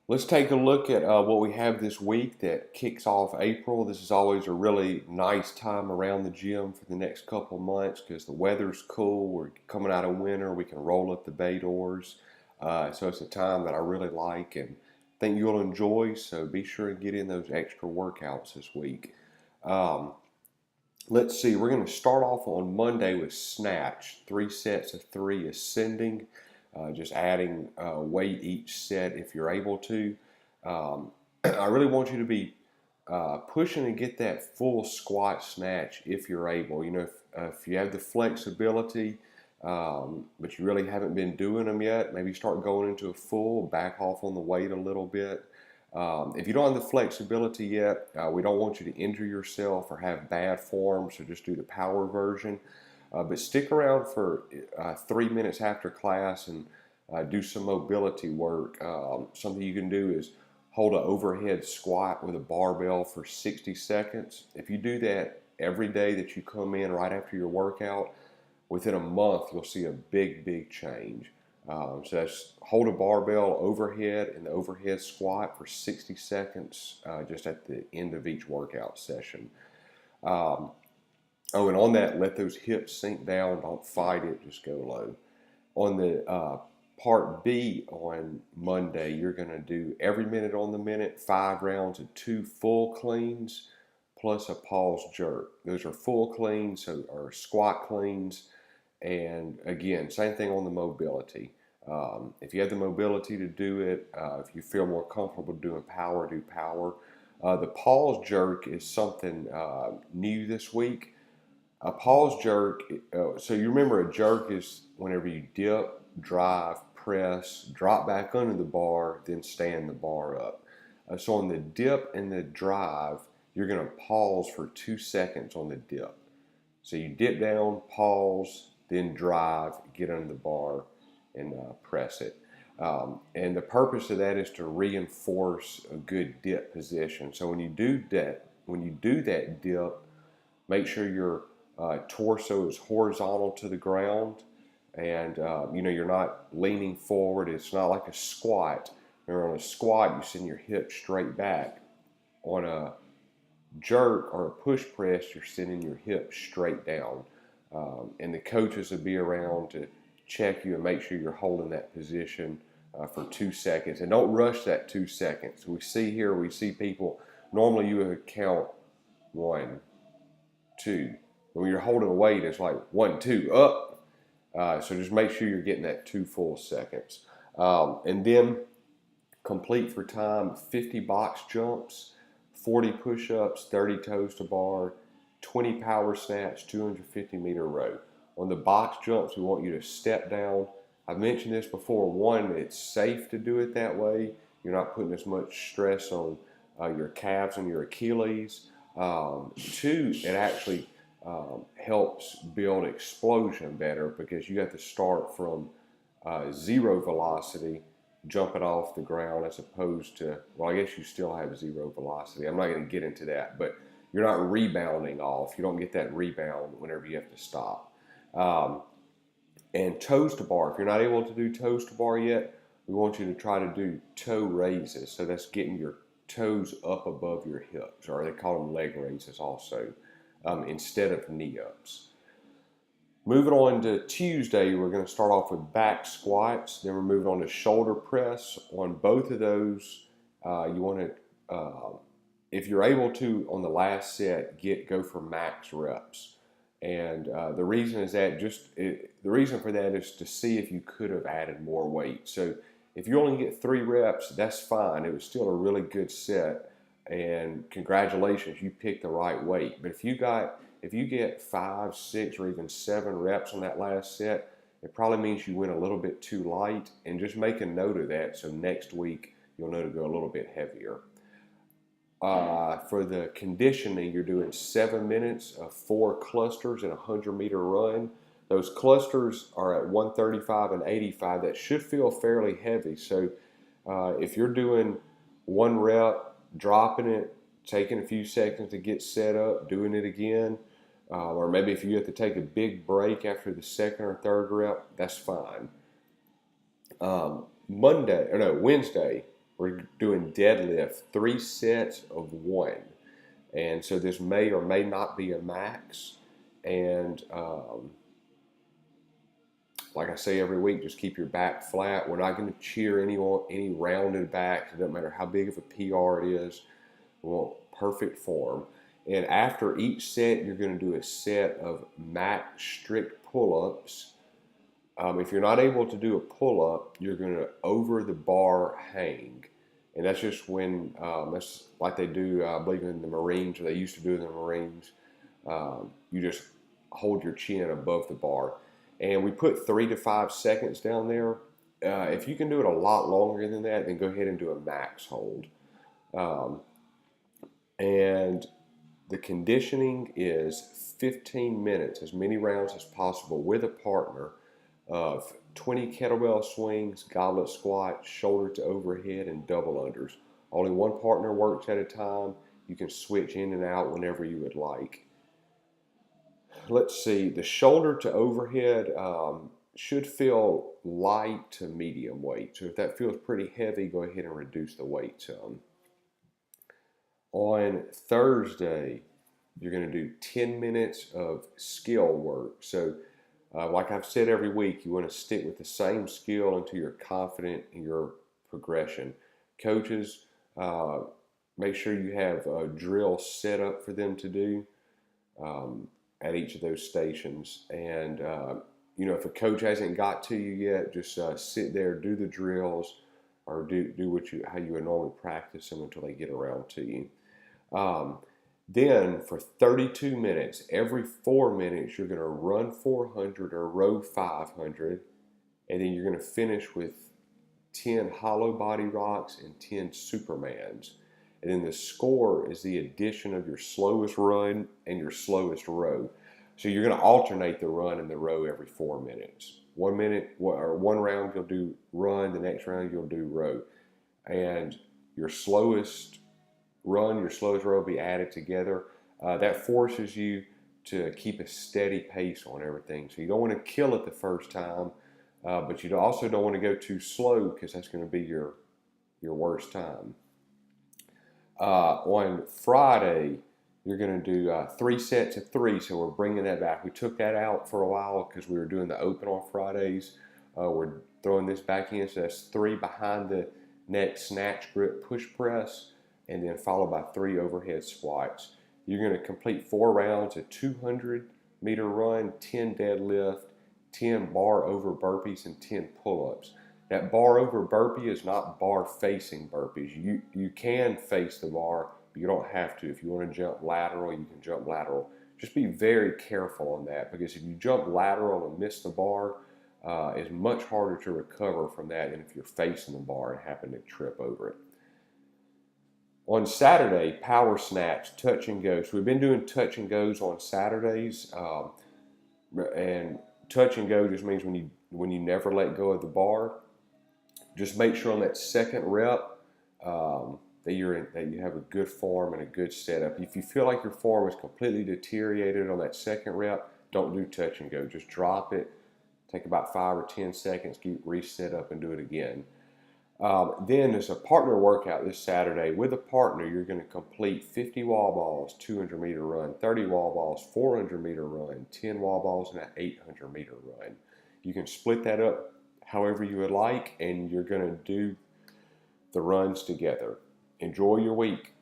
Let's take a look at what we have this week that kicks off April. This is always a really nice time around the gym for the next couple of months because the weather's cool. We're coming out of winter. We can roll up the bay doors. So it's a time that I really like and think you'll enjoy. So be sure and get in those extra workouts this week. Um, let's see, we're going to start off on Monday with snatch, 3 sets of three ascending, just adding weight each set if you're able to. I really want you to be pushing to get that full squat snatch if you're able. If you have the flexibility, but you really haven't been doing them yet, maybe start going into a full, back off on the weight a little bit. If you don't have the flexibility yet, we don't want you to injure yourself or have bad form, so just do the power version. But stick around for 3 minutes after class and do some mobility work. Something you can do is hold an overhead squat with a barbell for 60 seconds. If you do that every day that you come in right after your workout, within a month you'll see a big change. So that's hold a barbell overhead in the overhead squat for 60 seconds just at the end of each workout session. Um, and on that, let those hips sink down. Don't fight it. Just go low. On the part B on Monday, you're going to do every minute on the minute, 5 rounds of 2 full cleans plus a pause jerk. Those are full cleans, so are squat cleans. And again, same thing on the mobility. If you have the mobility to do it, if you feel more comfortable doing power, do power. The pause jerk is something new this week. A pause jerk, so you remember a jerk is whenever you dip, drive, press, drop back under the bar, then stand the bar up. So on the dip and the drive, you're going to pause for 2 seconds on the dip. So you dip down, pause, then drive, get under the bar, and press it. And the purpose of that is to reinforce a good dip position. So when you do that dip, make sure your torso is horizontal to the ground, and you're not leaning forward. It's not like a squat. Remember, on a squat, you send your hips straight back. On a jerk or a push press, you're sending your hips straight down. And the coaches will be around to check you and make sure you're holding that position for 2 seconds. And don't rush that 2 seconds. We see people, normally you would count 1, 2. When you're holding a weight, it's like 1, 2, up. So just make sure you're getting that 2 full seconds. And then complete for time 50 box jumps, 40 push-ups, 30 toes to bar, 20 power snatch, 250-meter row. On the box jumps, we want you to step down. I've mentioned this before. One, it's safe to do it that way. You're not putting as much stress on your calves and your Achilles. Two, it actually helps build explosion better because you have to start from zero velocity jumping off the ground as opposed to, well, I guess you still have zero velocity. I'm not going to get into that, but you're not rebounding off. You don't get that rebound whenever you have to stop. And toes to bar, if you're not able to do toes to bar yet, we want you to try to do toe raises. So that's getting your toes up above your hips, or they call them leg raises also, instead of knee ups. Moving on to Tuesday, we're going to start off with back squats. Then we're moving on to shoulder press. On both of those, you want to, if you're able to, on the last set, go for max reps. And the reason for that is to see if you could have added more weight. So if you only get 3 reps, that's fine. It was still a really good set. And congratulations, you picked the right weight. But if you get 5, 6, or even 7 reps on that last set, it probably means you went a little bit too light. And just make a note of that so next week you'll know to go a little bit heavier. For the conditioning, you're doing 7 minutes of 4 clusters and a 100-meter run. Those clusters are at 135 and 85. That should feel fairly heavy. So if you're doing 1 rep, dropping it, taking a few seconds to get set up, doing it again, or maybe if you have to take a big break after the second or third rep, that's fine. Wednesday, we're doing deadlift, 3 sets of 1. And so this may or may not be a max. And like I say every week, just keep your back flat. We're not going to cheer anyone, any rounded backs. It doesn't matter how big of a PR it is. We want perfect form. And after each set, you're going to do a set of max strict pull-ups. If you're not able to do a pull-up, you're going to over the bar hang. And that's just when, that's like they do, I believe in the Marines, or they used to do in the Marines. You just hold your chin above the bar. And we put 3 to 5 seconds down there. If you can do it a lot longer than that, then go ahead and do a max hold. And the conditioning is 15 minutes, as many rounds as possible with a partner, of 20 kettlebell swings, goblet squats, shoulder to overhead, and double unders. Only one partner works at a time. You can switch in and out whenever you would like. Let's see, the shoulder to overhead should feel light to medium weight. So if that feels pretty heavy, go ahead and reduce the weight some. On Thursday, you're going to do 10 minutes of skill work. So like I've said every week, you want to stick with the same skill until you're confident in your progression. Coaches, make sure you have a drill set up for them to do at each of those stations. And, if a coach hasn't got to you yet, just sit there, do the drills, or do how you would normally practice them until they get around to you. Then for 32 minutes, every 4 minutes, you're going to run 400 or row 500, and then you're going to finish with 10 hollow body rocks and 10 Supermans. And then the score is the addition of your slowest run and your slowest row. So you're going to alternate the run and the row every 4 minutes. 1 minute or one round you'll do run, the next round you'll do row. And your slowest run, your slowest row will be added together. That forces you to keep a steady pace on everything. So you don't want to kill it the first time, but you also don't want to go too slow, because that's going to be your worst time. On Friday, you're going to do 3 sets of 3, so we're bringing that back. We took that out for a while because we were doing the open on Fridays. We're throwing this back in, so that's 3 behind the neck snatch grip push press, and then followed by 3 overhead squats. You're going to complete 4 rounds, a 200-meter run, 10 deadlift, 10 bar over burpees, and 10 pull-ups. That bar over burpee is not bar facing burpees. You can face the bar, but you don't have to. If you want to jump lateral, you can jump lateral. Just be very careful on that, because if you jump lateral and miss the bar, it's much harder to recover from that than if you're facing the bar and happen to trip over it. On Saturday, power snatch, touch and go. So we've been doing touch and goes on Saturdays, and touch and go just means when you never let go of the bar. Just make sure on that second rep that you have a good form and a good setup. If you feel like your form is completely deteriorated on that second rep, don't do touch and go. Just drop it. Take about 5 or 10 seconds, reset up, and do it again. Then there's a partner workout this Saturday. With a partner, you're going to complete 50 wall balls, 200-meter run, 30 wall balls, 400-meter run, 10 wall balls, and an 800-meter run. You can split that up however you would like, and you're going to do the runs together. Enjoy your week.